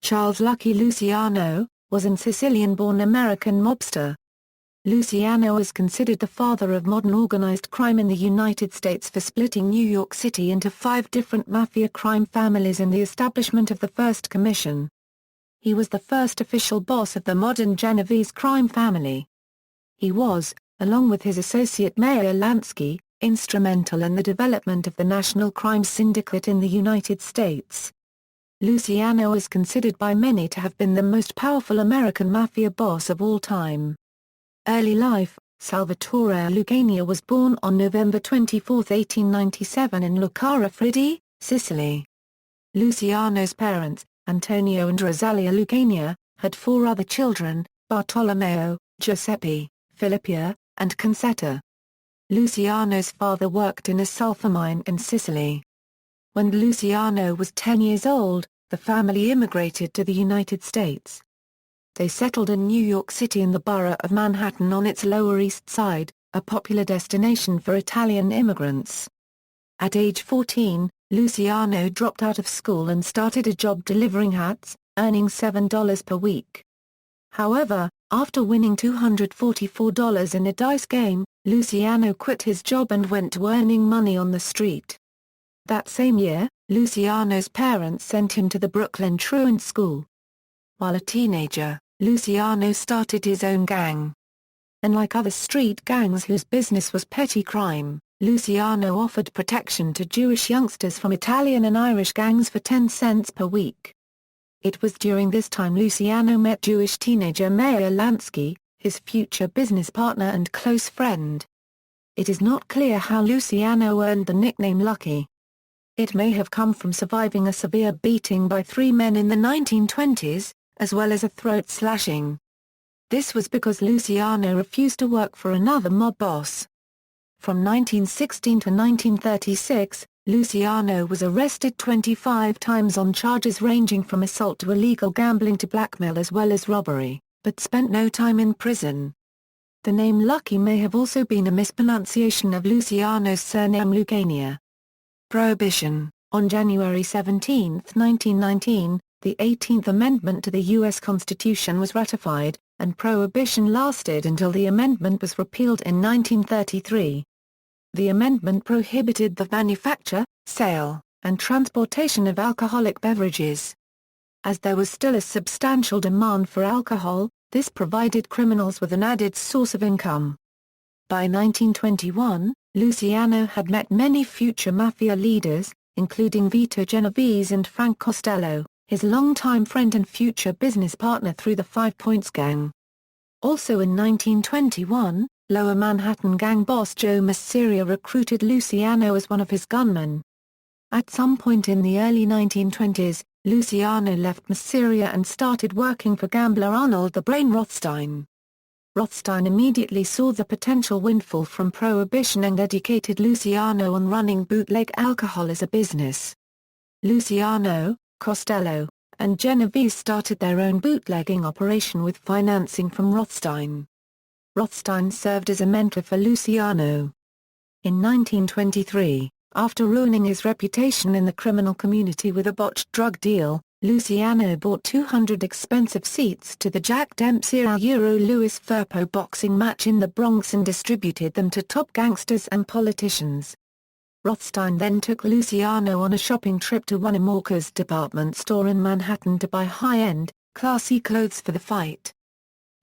Charles "Lucky" Luciano, was an Sicilian-born American mobster. Luciano is considered the father of modern organized crime in the United States for splitting New York City into 5 different mafia crime families and the establishment of the First Commission. He was the first official boss of the modern Genovese crime family. He was, along with his associate Meyer Lansky, instrumental in the development of the National Crime Syndicate in the United States. Luciano is considered by many to have been the most powerful American mafia boss of all time. Early life: Salvatore Lucania was born on November 24, 1897 in Lucara, Sicily. Luciano's parents, Antonio and Rosalia Lucania, had 4 other children: Bartolomeo, Giuseppe, Filippia, and Concetta. Luciano's father worked in a sulfur mine in Sicily. When Luciano was 10 years old, the family immigrated to the United States. They settled in New York City in the borough of Manhattan on its Lower East Side, a popular destination for Italian immigrants. At age 14, Luciano dropped out of school and started a job delivering hats, earning $7 per week. However, after winning $244 in a dice game, Luciano quit his job and went to earning money on the street. That same year, Luciano's parents sent him to the Brooklyn truant school. While a teenager, Luciano started his own gang. Unlike other street gangs whose business was petty crime, Luciano offered protection to Jewish youngsters from Italian and Irish gangs for 10 cents per week. It was during this time Luciano met Jewish teenager Meyer Lansky, his future business partner and close friend. It is not clear how Luciano earned the nickname Lucky. It may have come from surviving a severe beating by 3 men in the 1920s, as well as a throat slashing. This was because Luciano refused to work for another mob boss. From 1916 to 1936, Luciano was arrested 25 times on charges ranging from assault to illegal gambling to blackmail as well as robbery, but spent no time in prison. The name Lucky may have also been a mispronunciation of Luciano's surname Lucania. Prohibition. On January 17, 1919, the 18th Amendment to the U.S. Constitution was ratified, and prohibition lasted until the amendment was repealed in 1933. The amendment prohibited the manufacture, sale, and transportation of alcoholic beverages. As there was still a substantial demand for alcohol, this provided criminals with an added source of income. By 1921, Luciano had met many future mafia leaders, including Vito Genovese and Frank Costello, his longtime friend and future business partner through the 5 Points Gang. Also in 1921, Lower Manhattan gang boss Joe Masseria recruited Luciano as one of his gunmen. At some point in the early 1920s, Luciano left Masseria and started working for gambler Arnold the Brain Rothstein. Rothstein immediately saw the potential windfall from prohibition and educated Luciano on running bootleg alcohol as a business. Luciano, Costello, and Genovese started their own bootlegging operation with financing from Rothstein. Rothstein served as a mentor for Luciano. In 1923, after ruining his reputation in the criminal community with a botched drug deal, Luciano bought 200 expensive seats to the Jack Dempsey-Louis Firpo boxing match in the Bronx and distributed them to top gangsters and politicians. Rothstein then took Luciano on a shopping trip to Winnemucca's department store in Manhattan to buy high-end, classy clothes for the fight.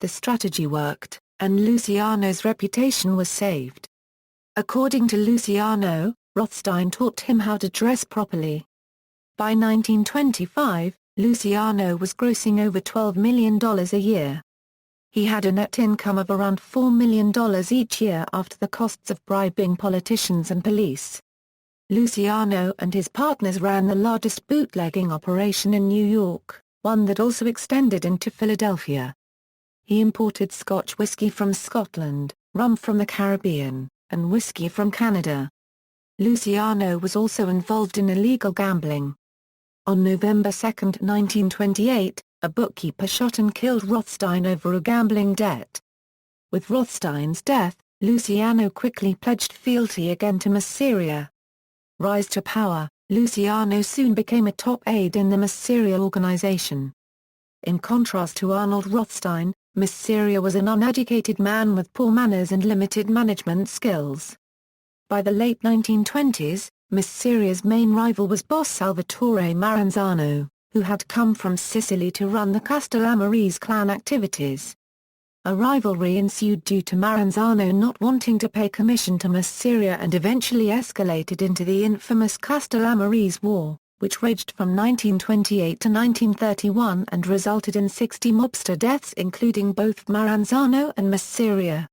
The strategy worked, and Luciano's reputation was saved. According to Luciano, Rothstein taught him how to dress properly. By 1925, Luciano was grossing over $12 million a year. He had a net income of around $4 million each year after the costs of bribing politicians and police. Luciano and his partners ran the largest bootlegging operation in New York, one that also extended into Philadelphia. He imported Scotch whiskey from Scotland, rum from the Caribbean, and whiskey from Canada. Luciano was also involved in illegal gambling. On November 2, 1928, a bookkeeper shot and killed Rothstein over a gambling debt. With Rothstein's death, Luciano quickly pledged fealty again to Masseria. Rise to power, Luciano soon became a top aide in the Masseria organization. In contrast to Arnold Rothstein, Mafia was an uneducated man with poor manners and limited management skills. By the late 1920s, Mafia's main rival was boss Salvatore Maranzano, who had come from Sicily to run the Castellammarese clan activities. A rivalry ensued due to Maranzano not wanting to pay commission to Mafia and eventually escalated into the infamous Castellammarese War, which raged from 1928 to 1931 and resulted in 60 mobster deaths including both Maranzano and Mafia.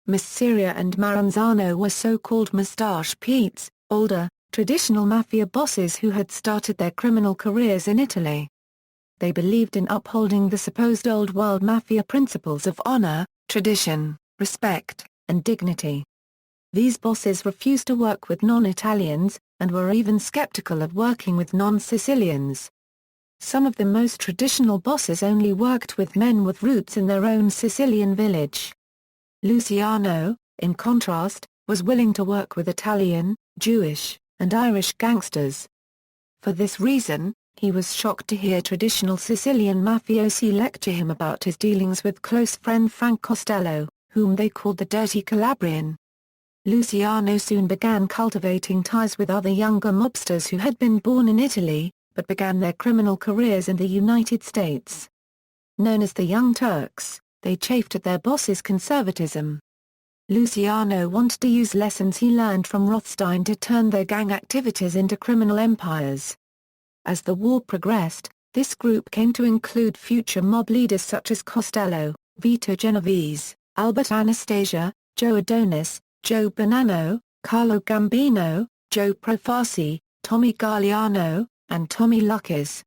Mafia and Maranzano were so-called Mustache Petes, older, traditional mafia bosses who had started their criminal careers in Italy. They believed in upholding the supposed old-world mafia principles of honor, tradition, respect, and dignity. These bosses refused to work with non-Italians, and were even skeptical of working with non-Sicilians. Some of the most traditional bosses only worked with men with roots in their own Sicilian village. Luciano, in contrast, was willing to work with Italian, Jewish, and Irish gangsters. For this reason, he was shocked to hear traditional Sicilian mafiosi lecture him about his dealings with close friend Frank Costello, whom they called the Dirty Calabrian. Luciano soon began cultivating ties with other younger mobsters who had been born in Italy, but began their criminal careers in the United States. Known as the Young Turks, they chafed at their boss's conservatism. Luciano wanted to use lessons he learned from Rothstein to turn their gang activities into criminal empires. As the war progressed, this group came to include future mob leaders such as Costello, Vito Genovese, Albert Anastasia, Joe Adonis, Joe Bonanno, Carlo Gambino, Joe Profaci, Tommy Galliano, and Tommy Lucas.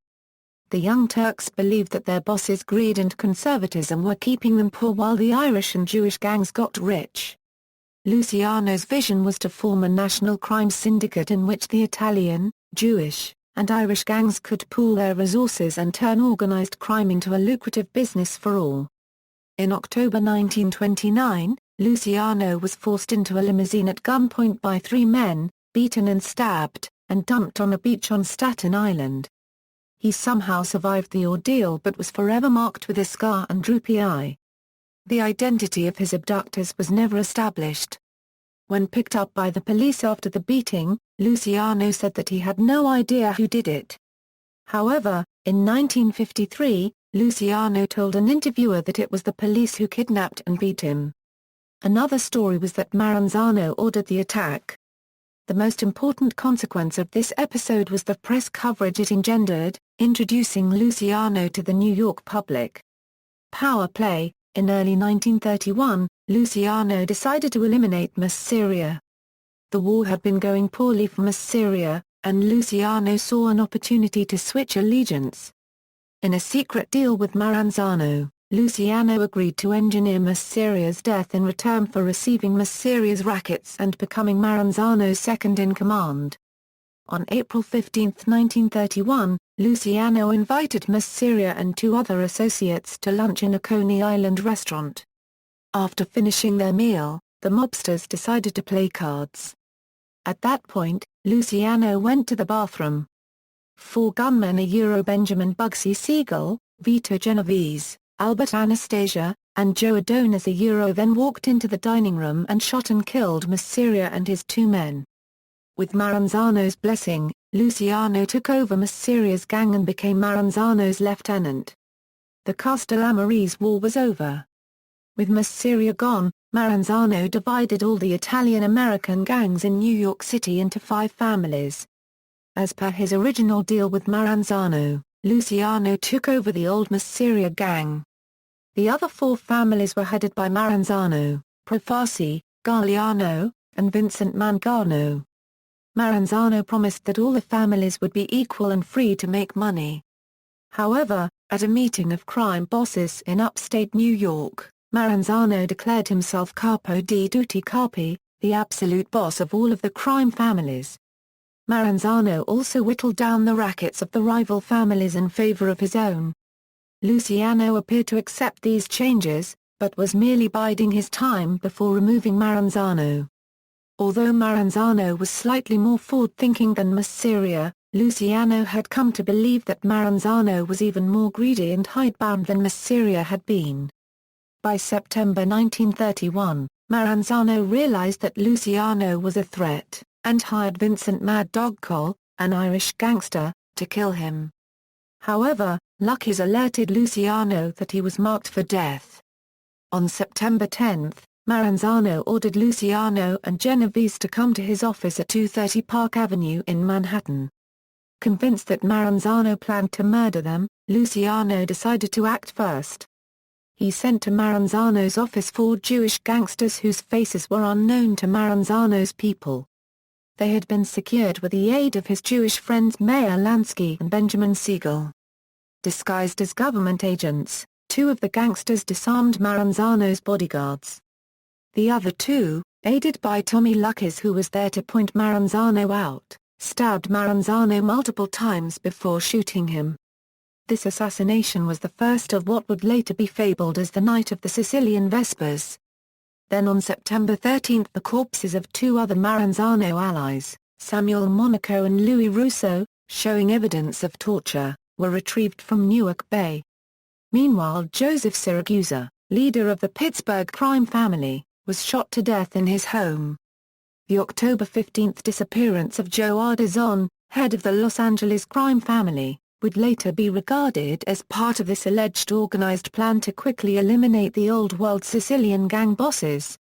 The Young Turks believed that their bosses' greed and conservatism were keeping them poor while the Irish and Jewish gangs got rich. Luciano's vision was to form a national crime syndicate in which the Italian, Jewish, and Irish gangs could pool their resources and turn organized crime into a lucrative business for all. In October 1929, Luciano was forced into a limousine at gunpoint by 3 men, beaten and stabbed, and dumped on a beach on Staten Island. He somehow survived the ordeal but was forever marked with a scar and droopy eye. The identity of his abductors was never established. When picked up by the police after the beating, Luciano said that he had no idea who did it. However, in 1953, Luciano told an interviewer that it was the police who kidnapped and beat him. Another story was that Maranzano ordered the attack. The most important consequence of this episode was the press coverage it engendered, introducing Luciano to the New York public. Power play. In early 1931, Luciano decided to eliminate Mafia. The war had been going poorly for Mafia, and Luciano saw an opportunity to switch allegiance. In a secret deal with Maranzano, Luciano agreed to engineer Mafia's death in return for receiving Mafia's rackets and becoming Maranzano's second-in-command. On April 15, 1931, Luciano invited Mafia and 2 other associates to lunch in a Coney Island restaurant. After finishing their meal, the mobsters decided to play cards. At that point, Luciano went to the bathroom. 4 gunmen Benjamin Bugsy Siegel, Vito Genovese, Albert Anastasia, and Joe Adonis then walked into the dining room and shot and killed Mafia and his 2 men. With Maranzano's blessing, Luciano took over Mafia's gang and became Maranzano's lieutenant. The Castellammarese War was over. With Mafia gone, Maranzano divided all the Italian-American gangs in New York City into 5 families. As per his original deal with Maranzano, Luciano took over the old Mafia gang. The other 4 families were headed by Maranzano, Profaci, Galliano, and Vincent Mangano. Maranzano promised that all the families would be equal and free to make money. However, at a meeting of crime bosses in upstate New York, Maranzano declared himself capo di tutti capi, the absolute boss of all of the crime families. Maranzano also whittled down the rackets of the rival families in favor of his own. Luciano appeared to accept these changes, but was merely biding his time before removing Maranzano. Although Maranzano was slightly more forward-thinking than Mafia, Luciano had come to believe that Maranzano was even more greedy and hidebound than Masseria had been. By September 1931, Maranzano realized that Luciano was a threat, and hired Vincent Mad Dog Cole, an Irish gangster, to kill him. However, Lucas alerted Luciano that he was marked for death. On September 10, Maranzano ordered Luciano and Genovese to come to his office at 230 Park Avenue in Manhattan. Convinced that Maranzano planned to murder them, Luciano decided to act first. He sent to Maranzano's office 4 Jewish gangsters whose faces were unknown to Maranzano's people. They had been secured with the aid of his Jewish friends Meyer Lansky and Benjamin Siegel. Disguised as government agents, 2 of the gangsters disarmed Maranzano's bodyguards. The other 2, aided by Tommy Lucas who was there to point Maranzano out, stabbed Maranzano multiple times before shooting him. This assassination was the first of what would later be fabled as the Night of the Sicilian Vespers. Then on September 13 the corpses of 2 other Maranzano allies, Samuel Monaco and Louis Russo, showing evidence of torture, were retrieved from Newark Bay. Meanwhile Joseph Siragusa, leader of the Pittsburgh crime family, was shot to death in his home. The October 15 disappearance of Joe Ardizon, head of the Los Angeles crime family, would later be regarded as part of this alleged organized plan to quickly eliminate the old-world Sicilian gang bosses.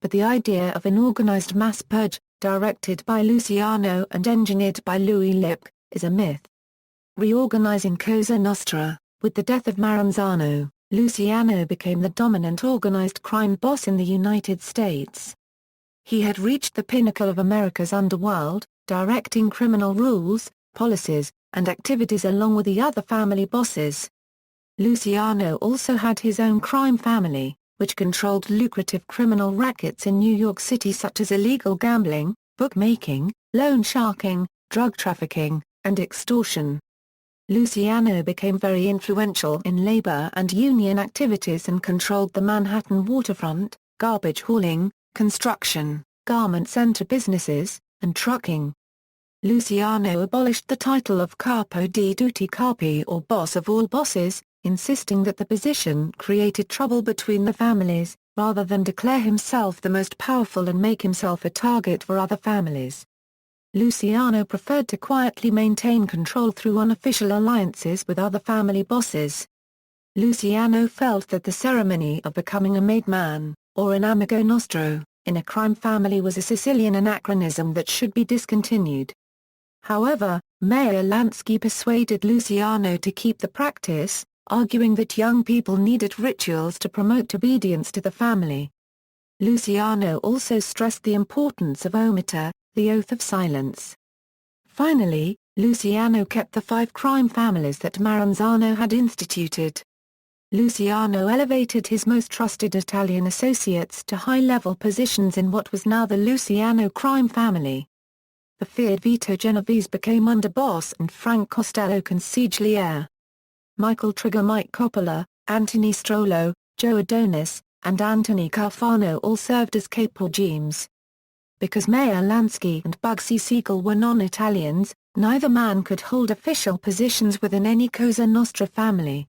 But the idea of an organized mass purge, directed by Luciano and engineered by Louis Lipk, is a myth. Reorganizing Cosa Nostra, with the death of Maranzano, Luciano became the dominant organized crime boss in the United States. He had reached the pinnacle of America's underworld, directing criminal rules, policies, and activities along with the other family bosses. Luciano also had his own crime family, which controlled lucrative criminal rackets in New York City such as illegal gambling, bookmaking, loan sharking, drug trafficking, and extortion. Luciano became very influential in labor and union activities and controlled the Manhattan waterfront, garbage hauling, construction, garment center businesses, and trucking. Luciano abolished the title of Capo di tutti capi or boss of all bosses, insisting that the position created trouble between the families, rather than declare himself the most powerful and make himself a target for other families. Luciano preferred to quietly maintain control through unofficial alliances with other family bosses. Luciano felt that the ceremony of becoming a made man, or an amico nostro, in a crime family was a Sicilian anachronism that should be discontinued. However, Meyer Lansky persuaded Luciano to keep the practice, arguing that young people needed rituals to promote obedience to the family. Luciano also stressed the importance of omerta, the oath of silence. Finally, Luciano kept the 5 crime families that Maranzano had instituted. Luciano elevated his most trusted Italian associates to high-level positions in what was now the Luciano crime family. The feared Vito Genovese became underboss and Frank Costello consigliere. Michael Trigger Mike Coppola, Anthony Strollo, Joe Adonis, and Anthony Carfano all served as caporegimes. Because Meyer Lansky and Bugsy Siegel were non-Italians, neither man could hold official positions within any Cosa Nostra family.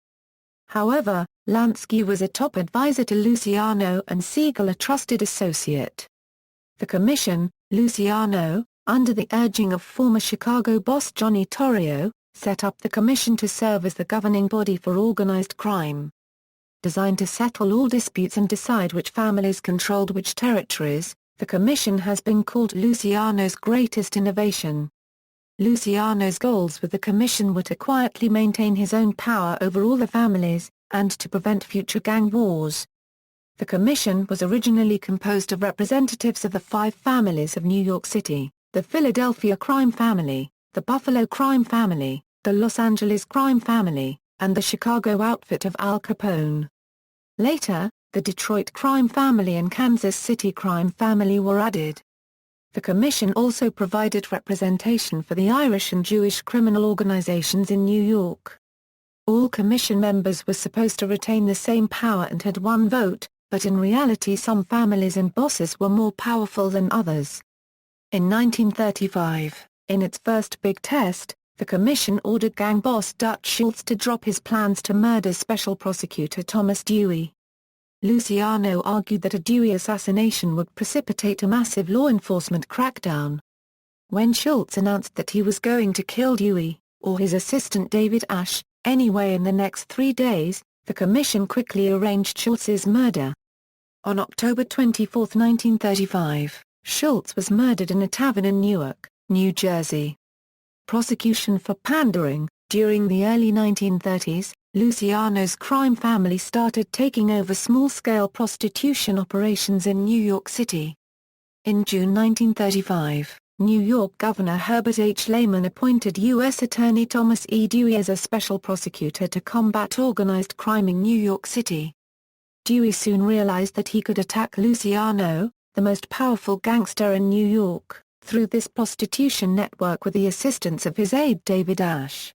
However, Lansky was a top advisor to Luciano and Siegel a trusted associate. The Commission, Luciano, under the urging of former Chicago boss Johnny Torrio, set up the Commission to serve as the governing body for organized crime. Designed to settle all disputes and decide which families controlled which territories, the Commission has been called Luciano's greatest innovation. Luciano's goals with the Commission were to quietly maintain his own power over all the families, and to prevent future gang wars. The Commission was originally composed of representatives of the 5 families of New York City, the Philadelphia crime family, the Buffalo crime family, the Los Angeles crime family, and the Chicago outfit of Al Capone. Later, the Detroit crime family and Kansas City crime family were added. The Commission also provided representation for the Irish and Jewish criminal organizations in New York. All Commission members were supposed to retain the same power and had one vote, but in reality some families and bosses were more powerful than others. In 1935, In its first big test, the Commission ordered gang boss Dutch Schultz to drop his plans to murder Special Prosecutor Thomas Dewey. Luciano argued that a Dewey assassination would precipitate a massive law enforcement crackdown. When Schultz announced that he was going to kill Dewey, or his assistant David Ash, anyway in the next 3 days, the Commission quickly arranged Schultz's murder. On October 24, 1935, Schultz was murdered in a tavern in Newark, New Jersey. Prosecution for pandering. During the early 1930s, Luciano's crime family started taking over small-scale prostitution operations in New York City. In June 1935, New York Governor Herbert H. Lehman appointed U.S. Attorney Thomas E. Dewey as a special prosecutor to combat organized crime in New York City. Dewey soon realized that he could attack Luciano, the most powerful gangster in New York, through this prostitution network with the assistance of his aide David Ash.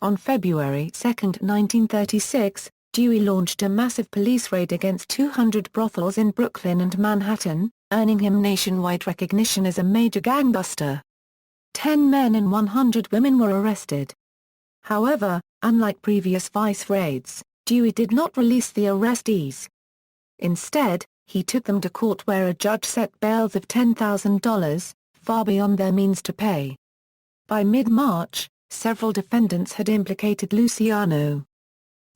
On February 2, 1936, Dewey launched a massive police raid against 200 brothels in Brooklyn and Manhattan, earning him nationwide recognition as a major gangbuster. 10 men and 100 women were arrested. However, unlike previous vice raids, Dewey did not release the arrestees. Instead, he took them to court where a judge set bails of $10,000, far beyond their means to pay. By mid-March, several defendants had implicated Luciano.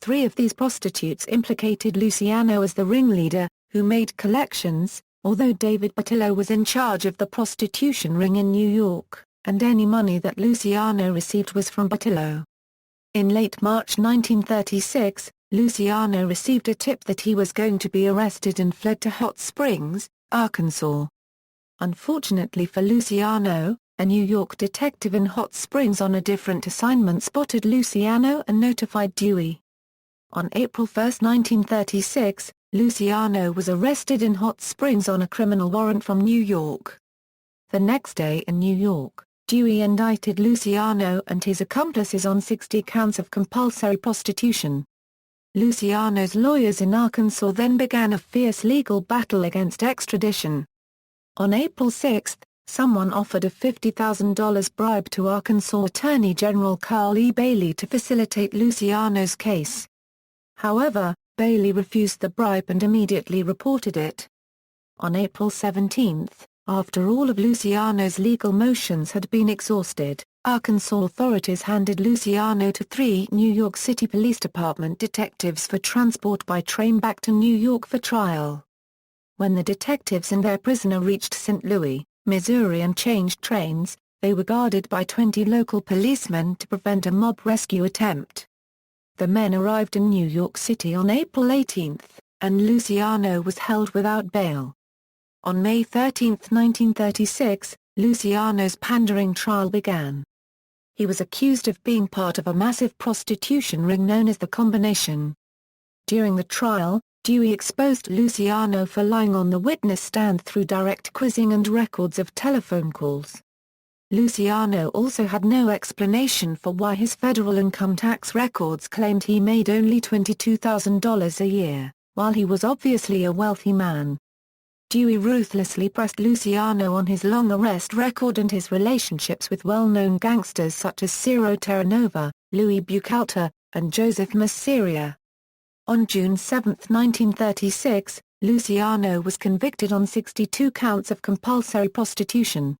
3 of these prostitutes implicated Luciano as the ringleader, who made collections, although David Batillo was in charge of the prostitution ring in New York, and any money that Luciano received was from Batillo. In late March 1936, Luciano received a tip that he was going to be arrested and fled to Hot Springs, Arkansas. Unfortunately for Luciano, a New York detective in Hot Springs on a different assignment spotted Luciano and notified Dewey. On April 1, 1936, Luciano was arrested in Hot Springs on a criminal warrant from New York. The next day in New York, Dewey indicted Luciano and his accomplices on 60 counts of compulsory prostitution. Luciano's lawyers in Arkansas then began a fierce legal battle against extradition. On April 6, someone offered a $50,000 bribe to Arkansas Attorney General Carl E. Bailey to facilitate Luciano's case. However, Bailey refused the bribe and immediately reported it. On April 17, after all of Luciano's legal motions had been exhausted, Arkansas authorities handed Luciano to 3 New York City Police Department detectives for transport by train back to New York for trial. When the detectives and their prisoner reached St. Louis, Missouri and changed trains, they were guarded by 20 local policemen to prevent a mob rescue attempt. The men arrived in New York City on April 18, and Luciano was held without bail. On May 13, 1936, Luciano's pandering trial began. He was accused of being part of a massive prostitution ring known as the Combination. During the trial, Dewey exposed Luciano for lying on the witness stand through direct quizzing and records of telephone calls. Luciano also had no explanation for why his federal income tax records claimed he made only $22,000 a year, while he was obviously a wealthy man. Dewey ruthlessly pressed Luciano on his long arrest record and his relationships with well-known gangsters such as Ciro Terranova, Louis Buchalter, and Joseph Masseria. On June 7, 1936, Luciano was convicted on 62 counts of compulsory prostitution.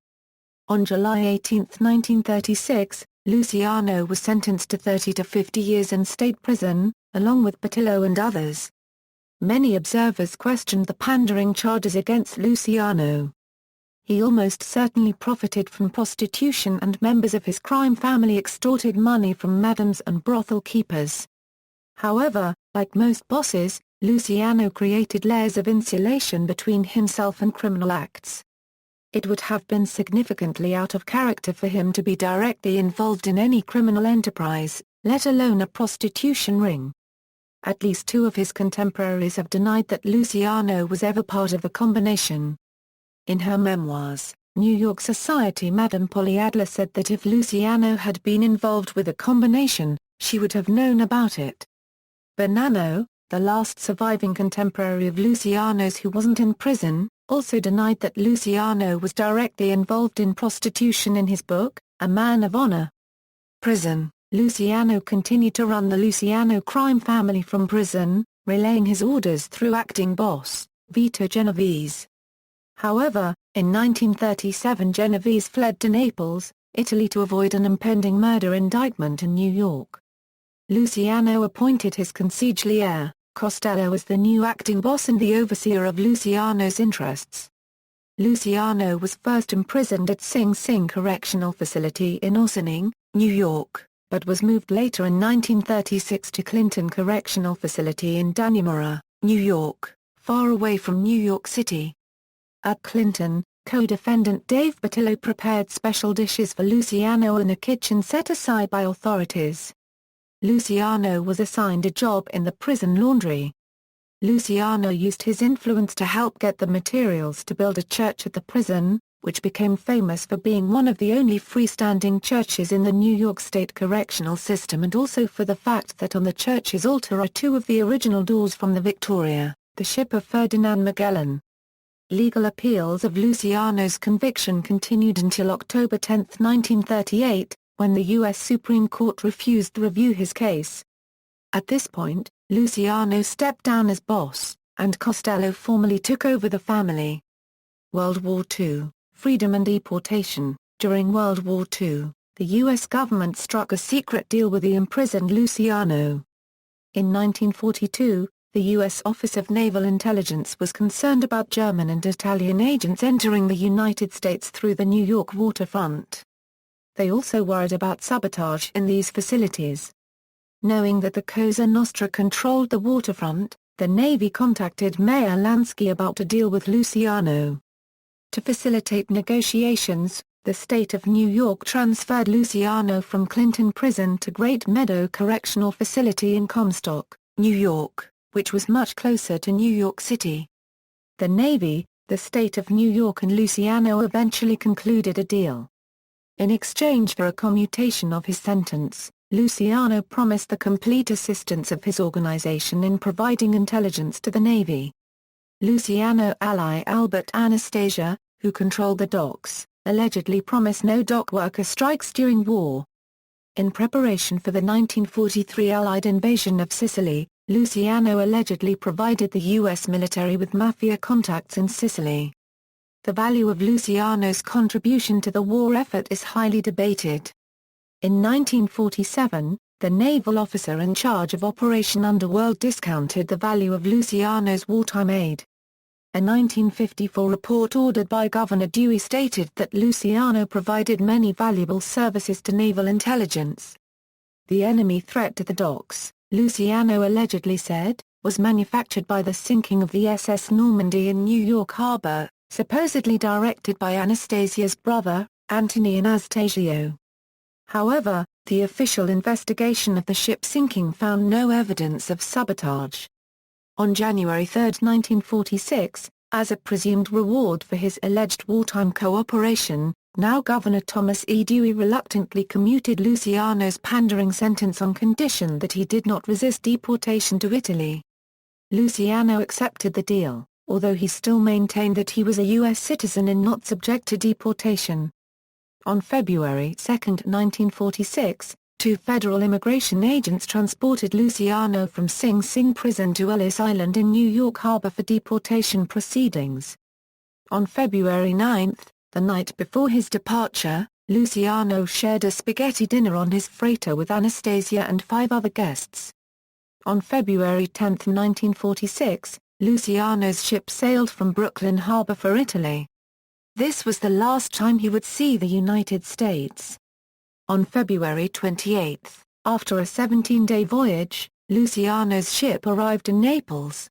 On July 18, 1936, Luciano was sentenced to 30 to 50 years in state prison, along with Batillo and others. Many observers questioned the pandering charges against Luciano. He almost certainly profited from prostitution and members of his crime family extorted money from madams and brothel keepers. However, like most bosses, Luciano created layers of insulation between himself and criminal acts. It would have been significantly out of character for him to be directly involved in any criminal enterprise, let alone a prostitution ring. At least 2 of his contemporaries have denied that Luciano was ever part of the Combination. In her memoirs, New York society Madame Polly Adler said that if Luciano had been involved with a Combination, she would have known about it. Bonanno, the last surviving contemporary of Luciano's who wasn't in prison, also denied that Luciano was directly involved in prostitution in his book, A Man of Honor. Prison. Luciano continued to run the Luciano crime family from prison, relaying his orders through acting boss, Vito Genovese. However, in 1937 Genovese fled to Naples, Italy to avoid an impending murder indictment in New York. Luciano appointed his consigliere, Costello, as the new acting boss and the overseer of Luciano's interests. Luciano was first imprisoned at Sing Sing Correctional Facility in Ossining, New York, but was moved later in 1936 to Clinton Correctional Facility in Dannemora, New York, far away from New York City. At Clinton, co-defendant Dave Batillo prepared special dishes for Luciano in a kitchen set aside by authorities. Luciano was assigned a job in the prison laundry. Luciano used his influence to help get the materials to build a church at the prison, which became famous for being one of the only freestanding churches in the New York State correctional system, and also for the fact that on the church's altar are two of the original doors from the Victoria, the ship of Ferdinand Magellan. Legal appeals of Luciano's conviction continued until October 10, 1938, when the U.S. Supreme Court refused to review his case. At this point, Luciano stepped down as boss, and Costello formally took over the family. World War II, freedom and deportation. During World War II, the U.S. government struck a secret deal with the imprisoned Luciano. In 1942, the U.S. Office of Naval Intelligence was concerned about German and Italian agents entering the United States through the New York waterfront. They also worried about sabotage in these facilities. Knowing that the Cosa Nostra controlled the waterfront, the Navy contacted Meyer Lansky about a deal with Luciano. To facilitate negotiations, the state of New York transferred Luciano from Clinton Prison to Great Meadow Correctional Facility in Comstock, New York, which was much closer to New York City. The Navy, the state of New York and Luciano eventually concluded a deal. In exchange for a commutation of his sentence, Luciano promised the complete assistance of his organization in providing intelligence to the Navy. Luciano ally Albert Anastasia, who controlled the docks, allegedly promised no dock worker strikes during war. In preparation for the 1943 Allied invasion of Sicily, Luciano allegedly provided the U.S. military with mafia contacts in Sicily. The value of Luciano's contribution to the war effort is highly debated. In 1947, the naval officer in charge of Operation Underworld discounted the value of Luciano's wartime aid. A 1954 report ordered by Governor Dewey stated that Luciano provided many valuable services to naval intelligence. The enemy threat to the docks, Luciano allegedly said, was manufactured by the sinking of the SS Normandy in New York Harbor, supposedly directed by Anastasia's brother, Anthony Anastasio. However, the official investigation of the ship sinking found no evidence of sabotage. On January 3, 1946, as a presumed reward for his alleged wartime cooperation, now Governor Thomas E. Dewey reluctantly commuted Luciano's pandering sentence on condition that he did not resist deportation to Italy. Luciano accepted the deal, although he still maintained that he was a U.S. citizen and not subject to deportation. On February 2, 1946, two federal immigration agents transported Luciano from Sing Sing prison to Ellis Island in New York Harbor for deportation proceedings. On February 9, the night before his departure, Luciano shared a spaghetti dinner on his freighter with Anastasia and 5 other guests. On February 10, 1946, Luciano's ship sailed from Brooklyn Harbor for Italy. This was the last time he would see the United States. On February 28, after a 17-day voyage, Luciano's ship arrived in Naples.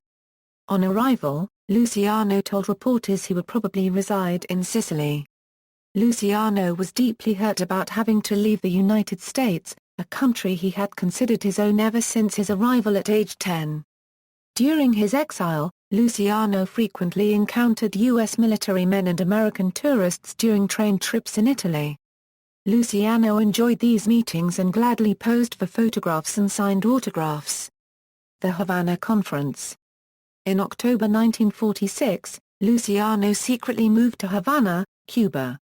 On arrival, Luciano told reporters he would probably reside in Sicily. Luciano was deeply hurt about having to leave the United States, a country he had considered his own ever since his arrival at age 10. During his exile, Luciano frequently encountered U.S. military men and American tourists during train trips in Italy. Luciano enjoyed these meetings and gladly posed for photographs and signed autographs. The Havana Conference. In October 1946, Luciano secretly moved to Havana, Cuba.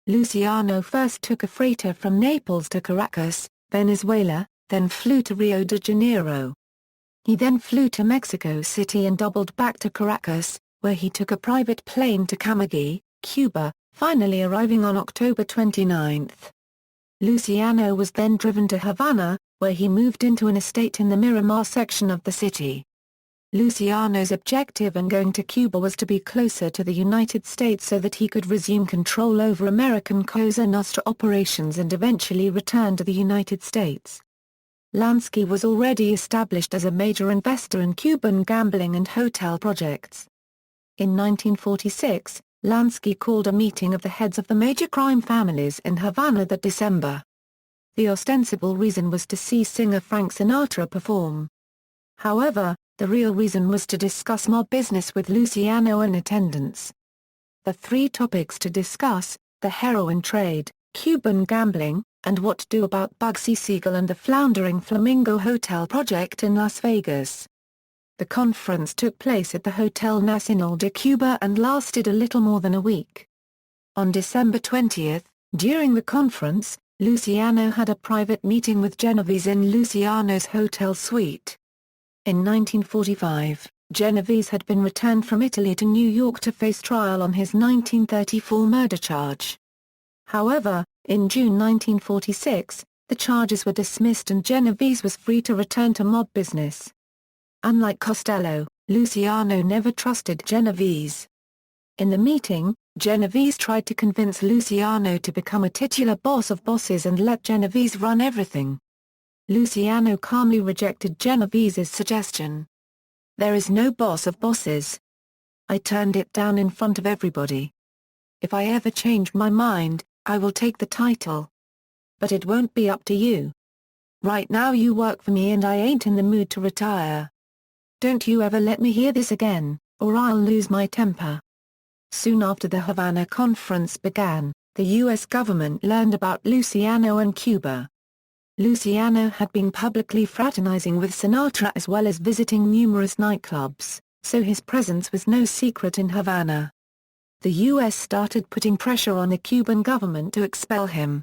Luciano first took a freighter from Naples to Caracas, Venezuela, then flew to Rio de Janeiro. He then flew to Mexico City and doubled back to Caracas, where he took a private plane to Camagüey, Cuba, finally arriving on October 29. Luciano was then driven to Havana, where he moved into an estate in the Miramar section of the city. Luciano's objective in going to Cuba was to be closer to the United States so that he could resume control over American Cosa Nostra operations and eventually return to the United States. Lansky was already established as a major investor in Cuban gambling and hotel projects. In 1946, Lansky called a meeting of the heads of the major crime families in Havana that December. The ostensible reason was to see singer Frank Sinatra perform. However, the real reason was to discuss mob business with Luciano in attendance. The three topics to discuss, the heroin trade, Cuban gambling, and what to do about Bugsy Siegel and the floundering Flamingo Hotel project in Las Vegas. The conference took place at the Hotel Nacional de Cuba and lasted a little more than a week. On December 20, during the conference, Luciano had a private meeting with Genovese in Luciano's hotel suite. In 1945, Genovese had been returned from Italy to New York to face trial on his 1934 murder charge. However, in June 1946, the charges were dismissed and Genovese was free to return to mob business. Unlike Costello, Luciano never trusted Genovese. In the meeting, Genovese tried to convince Luciano to become a titular boss of bosses and let Genovese run everything. Luciano calmly rejected Genovese's suggestion. "There is no boss of bosses. I turned it down in front of everybody. If I ever change my mind, I will take the title. But it won't be up to you. Right now you work for me and I ain't in the mood to retire. Don't you ever let me hear this again, or I'll lose my temper." Soon after the Havana Conference began, the U.S. government learned about Luciano and Cuba. Luciano had been publicly fraternizing with Sinatra as well as visiting numerous nightclubs, so his presence was no secret in Havana. The U.S. started putting pressure on the Cuban government to expel him.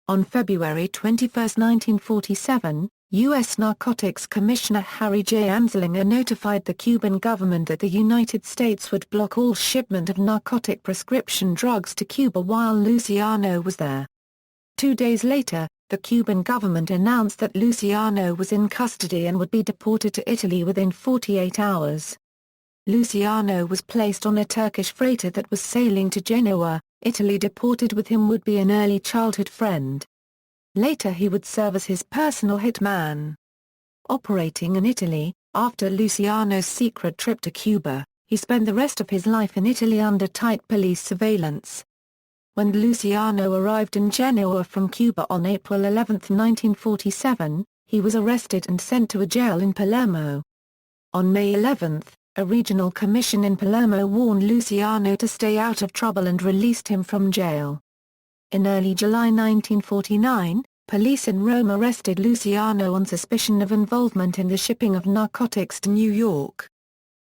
On February 21, 1947, U.S. Narcotics Commissioner Harry J. Anslinger notified the Cuban government that the United States would block all shipment of narcotic prescription drugs to Cuba while Luciano was there. 2 days later, the Cuban government announced that Luciano was in custody and would be deported to Italy within 48 hours. Luciano was placed on a Turkish freighter that was sailing to Genoa, Italy. Deported with him would be an early childhood friend. Later he would serve as his personal hitman. Operating in Italy, after Luciano's secret trip to Cuba, he spent the rest of his life in Italy under tight police surveillance. When Luciano arrived in Genoa from Cuba on April 11, 1947, he was arrested and sent to a jail in Palermo. On May 11, a regional commission in Palermo warned Luciano to stay out of trouble and released him from jail. In early July 1949, police in Rome arrested Luciano on suspicion of involvement in the shipping of narcotics to New York.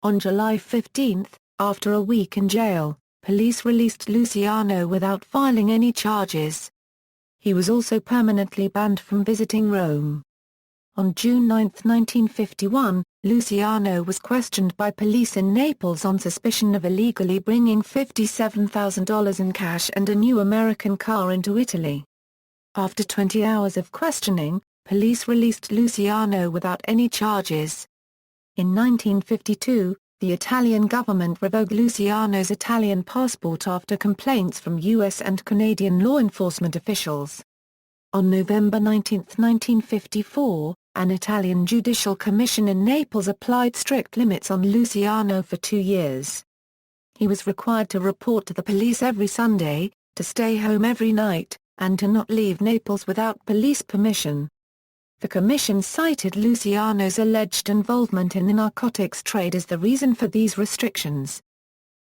On July 15, after a week in jail, police released Luciano without filing any charges. He was also permanently banned from visiting Rome. On June 9, 1951, Luciano was questioned by police in Naples on suspicion of illegally bringing $57,000 in cash and a new American car into Italy. After 20 hours of questioning, police released Luciano without any charges. In 1952, the Italian government revoked Luciano's Italian passport after complaints from U.S. and Canadian law enforcement officials. On November 19, 1954, an Italian judicial commission in Naples applied strict limits on Luciano for 2 years. He was required to report to the police every Sunday, to stay home every night, and to not leave Naples without police permission. The commission cited Luciano's alleged involvement in the narcotics trade as the reason for these restrictions.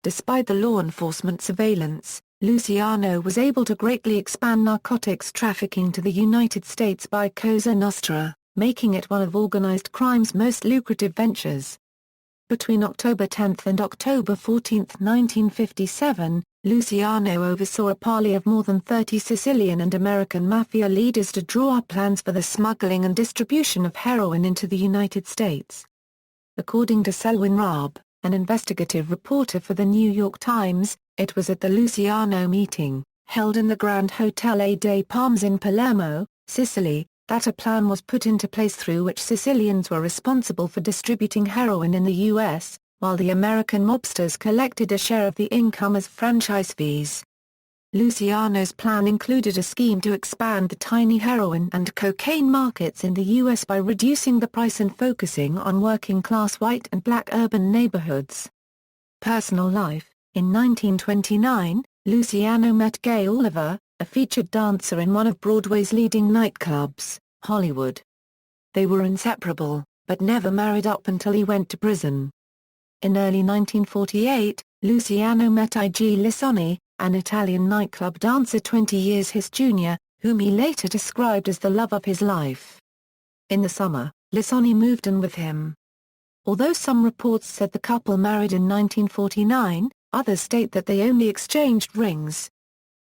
Despite the law enforcement surveillance, Luciano was able to greatly expand narcotics trafficking to the United States by Cosa Nostra, making it one of organized crime's most lucrative ventures. Between October 10 and October 14, 1957, Luciano oversaw a parley of more than 30 Sicilian and American Mafia leaders to draw up plans for the smuggling and distribution of heroin into the United States. According to Selwyn Raab, an investigative reporter for the New York Times, it was at the Luciano meeting, held in the Grand Hotel A dei Palms in Palermo, Sicily, that a plan was put into place through which Sicilians were responsible for distributing heroin in the U.S., while the American mobsters collected a share of the income as franchise fees. Luciano's plan included a scheme to expand the tiny heroin and cocaine markets in the U.S. by reducing the price and focusing on working-class white and black urban neighborhoods. Personal life: in 1929, Luciano met Gay Oliver, a featured dancer in one of Broadway's leading nightclubs, Hollywood. They were inseparable, but never married up until he went to prison. In early 1948, Luciano met I.G. Lissoni, an Italian nightclub dancer 20 years his junior, whom he later described as the love of his life. In the summer, Lissoni moved in with him. Although some reports said the couple married in 1949, others state that they only exchanged rings.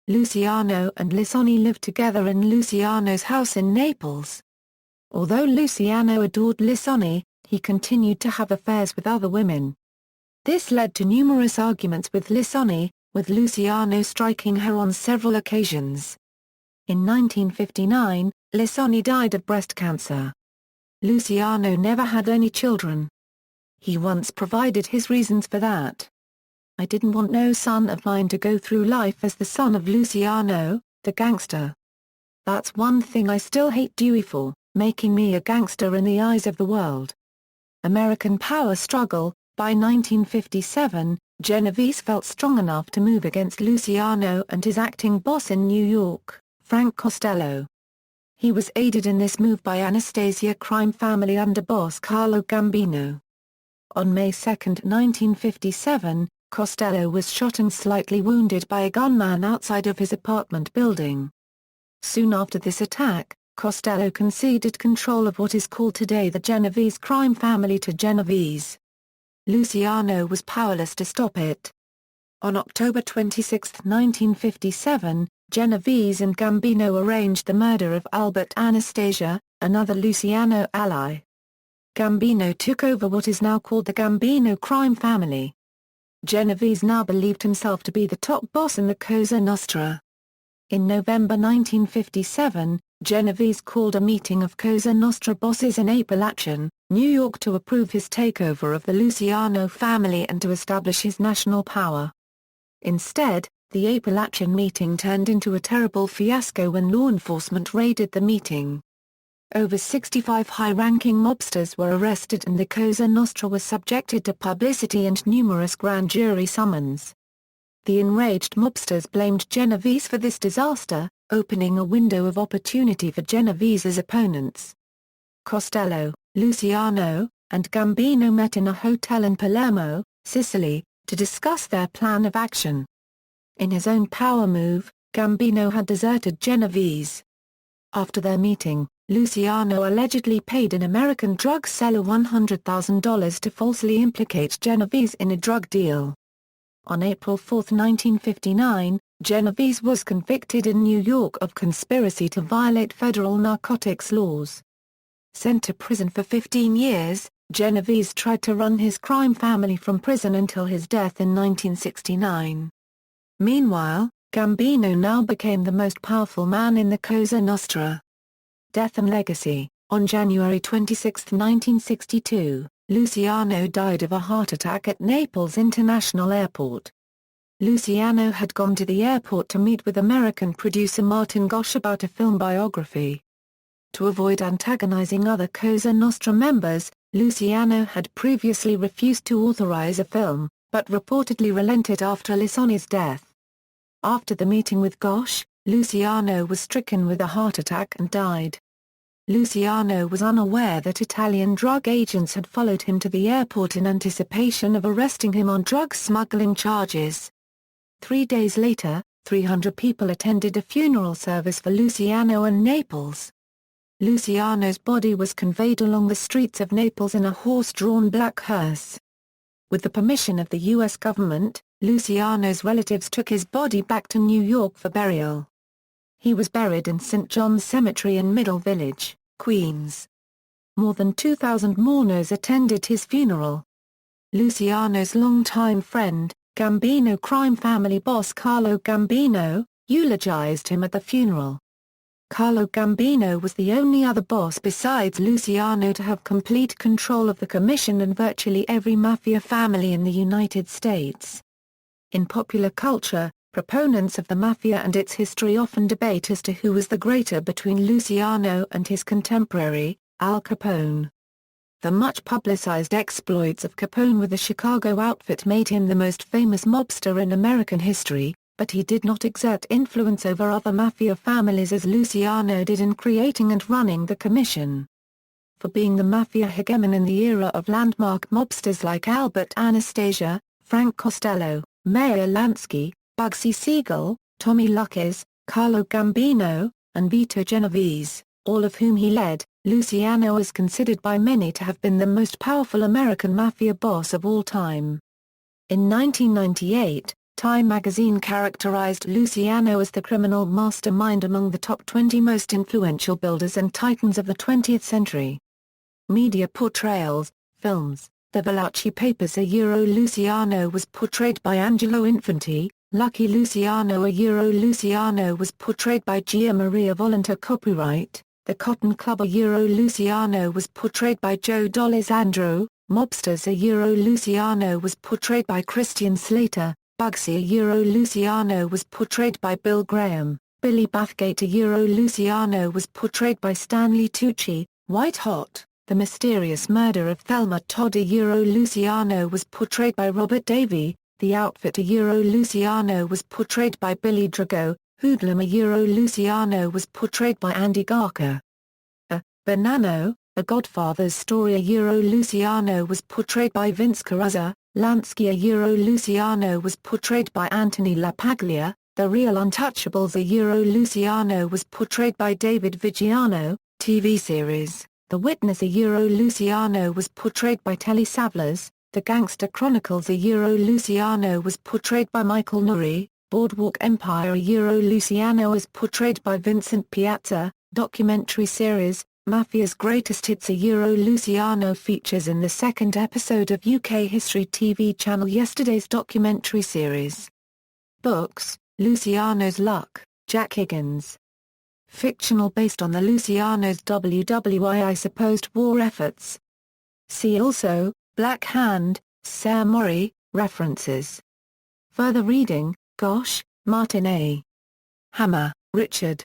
Luciano and Lissoni lived together in Luciano's house in Naples. Although Luciano adored Lissoni, he continued to have affairs with other women. This led to numerous arguments with Lissoni, with Luciano striking her on several occasions. In 1959, Lissoni died of breast cancer. Luciano never had any children. He once provided his reasons for that. "I didn't want no son of mine to go through life as the son of Luciano, the gangster. That's one thing I still hate Dewey for, making me a gangster in the eyes of the world." American power struggle: by 1957, Genovese felt strong enough to move against Luciano and his acting boss in New York, Frank Costello. He was aided in this move by Anastasia crime family underboss Carlo Gambino. On May 2, 1957, Costello was shot and slightly wounded by a gunman outside of his apartment building. Soon after this attack, Costello conceded control of what is called today the Genovese crime family to Genovese. Luciano was powerless to stop it. On October 26, 1957, Genovese and Gambino arranged the murder of Albert Anastasia, another Luciano ally. Gambino took over what is now called the Gambino crime family. Genovese now believed himself to be the top boss in the Cosa Nostra. In November 1957, Genovese called a meeting of Cosa Nostra bosses in Appalachian, New York to approve his takeover of the Luciano family and to establish his national power. Instead, the Appalachian meeting turned into a terrible fiasco when law enforcement raided the meeting. Over 65 high-ranking mobsters were arrested and the Cosa Nostra was subjected to publicity and numerous grand jury summons. The enraged mobsters blamed Genovese for this disaster, opening a window of opportunity for Genovese's opponents. Costello, Luciano, and Gambino met in a hotel in Palermo, Sicily, to discuss their plan of action. In his own power move, Gambino had deserted Genovese. After their meeting, Luciano allegedly paid an American drug seller $100,000 to falsely implicate Genovese in a drug deal. On April 4, 1959, Genovese was convicted in New York of conspiracy to violate federal narcotics laws. Sent to prison for 15 years, Genovese tried to run his crime family from prison until his death in 1969. Meanwhile, Gambino now became the most powerful man in the Cosa Nostra. Death and legacy: on January 26, 1962, Luciano died of a heart attack at Naples International Airport. Luciano had gone to the airport to meet with American producer Martin Gosch about a film biography. To avoid antagonizing other Cosa Nostra members, Luciano had previously refused to authorize a film, but reportedly relented after Lissoni's death. After the meeting with Gosch, Luciano was stricken with a heart attack and died. Luciano was unaware that Italian drug agents had followed him to the airport in anticipation of arresting him on drug smuggling charges. 3 days later, 300 people attended a funeral service for Luciano in Naples. Luciano's body was conveyed along the streets of Naples in a horse-drawn black hearse. With the permission of the U.S. government, Luciano's relatives took his body back to New York for burial. He was buried in St. John's Cemetery in Middle Village, Queens. More than 2,000 mourners attended his funeral. Luciano's longtime friend, Gambino crime family boss Carlo Gambino, eulogized him at the funeral. Carlo Gambino was the only other boss besides Luciano to have complete control of the commission and virtually every mafia family in the United States. In popular culture, proponents of the mafia and its history often debate as to who was the greater between Luciano and his contemporary, Al Capone. The much-publicized exploits of Capone with the Chicago outfit made him the most famous mobster in American history, but he did not exert influence over other mafia families as Luciano did in creating and running the commission. For being the mafia hegemon in the era of landmark mobsters like Albert Anastasia, Frank Costello, Meyer Lansky, Bugsy Siegel, Tommy Luckes, Carlo Gambino, and Vito Genovese, all of whom he led, Luciano is considered by many to have been the most powerful American mafia boss of all time. In 1998, Time magazine characterized Luciano as the criminal mastermind among the top 20 most influential builders and titans of the 20th century. Media portrayals, films, The Valachi Papers Luciano was portrayed by Angelo Infanti, Lucky Luciano Luciano was portrayed by Gia Maria Volonta copyright, The Cotton Club Luciano was portrayed by Joe D'Alessandro, Mobsters Luciano was portrayed by Christian Slater, Bugsy Luciano was portrayed by Bill Graham, Billy Bathgate Luciano was portrayed by Stanley Tucci, White Hot, The Mysterious Murder of Thelma Todd Luciano was portrayed by Robert Davey, The Outfit Luciano was portrayed by Billy Drago, Hoodlum Luciano was portrayed by Andy Garker. Bonanno, A Godfather's Story Luciano was portrayed by Vince Carrazza, Lansky Luciano was portrayed by Anthony LaPaglia, The Real Untouchables Luciano was portrayed by David Vigiano, TV series, The Witness Luciano was portrayed by Telly Savalas, The Gangster Chronicles Luciano was portrayed by Michael Nouri, Boardwalk Empire Luciano is portrayed by Vincent Piazza, documentary series, Mafia's Greatest Hits Luciano features in the second episode of UK History TV channel Yesterday's documentary series. Books, Luciano's Luck, Jack Higgins. Fictional based on the Luciano's WWII supposed war efforts. See also, Black Hand, Sarah Mori, references. Further reading, Gosh, Martin A. Hammer, Richard.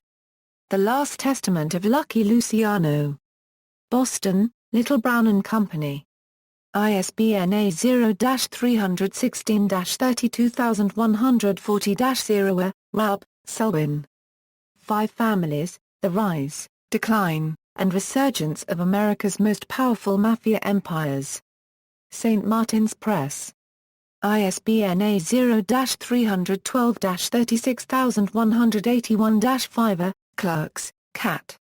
The Last Testament of Lucky Luciano. Boston, Little Brown and Company. ISBN A0-316-32140-0. Raub, Selwyn. Five Families, The Rise, Decline, and Resurgence of America's Most Powerful Mafia Empires. St. Martin's Press. ISBN A0-312-36181-5. Clerks, Cat.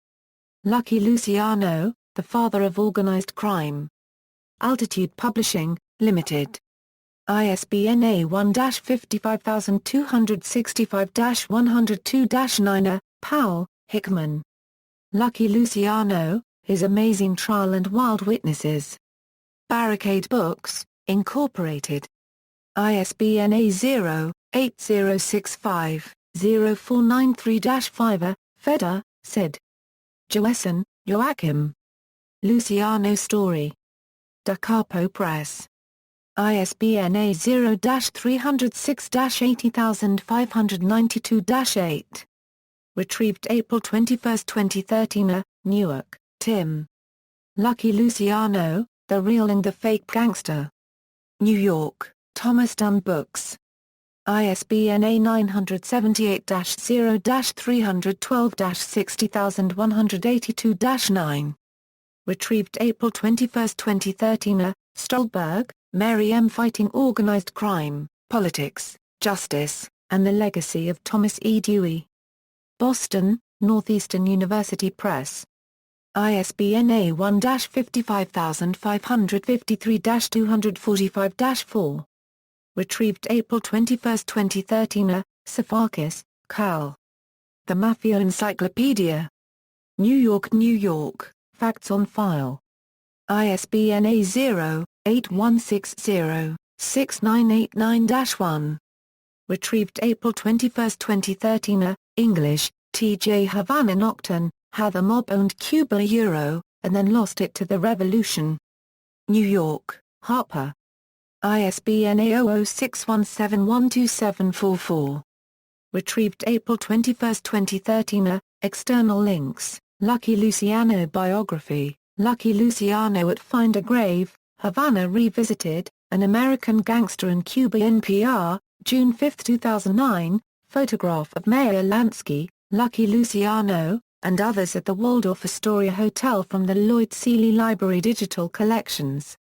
Lucky Luciano, the Father of Organized Crime. Altitude Publishing, Limited. ISBN A1-55265-102-9. Powell, Hickman. Lucky Luciano, His Amazing Trial and Wild Witnesses. Barricade Books, Incorporated. ISBN A0-8065-0493-5. Feder, Sid. Joesson, Joachim. Luciano Story. Da Capo Press. ISBN A0-306-80592-8. Retrieved April 21, 2013. Newark, Tim. Lucky Luciano, The Real and the Fake Gangster. New York, Thomas Dunn Books. ISBN A978-0-312-60182-9. Retrieved April 21, 2013. Stolberg, Mary M. Fighting Organized Crime, Politics, Justice, and the Legacy of Thomas E. Dewey. Boston, Northeastern University Press. ISBN A1-55553-245-4. Retrieved April 21, 2013. Safakis, Cal. The Mafia Encyclopedia. New York, New York, Facts on File. ISBN A0-8160-6989-1. Retrieved April 21, 2013. English, T.J. Havana Nocturne, How the Mob Owned Cuba Euro, and Then Lost It to the Revolution. New York, Harper. ISBN A00617127444. Retrieved April 21, 2013. External links, Lucky Luciano Biography, Lucky Luciano at Find a Grave, Havana Revisited, An American Gangster in Cuba. NPR, June 5, 2009, photograph of Meyer Lansky, Lucky Luciano, and others at the Waldorf Astoria Hotel from the Lloyd Seeley Library Digital Collections.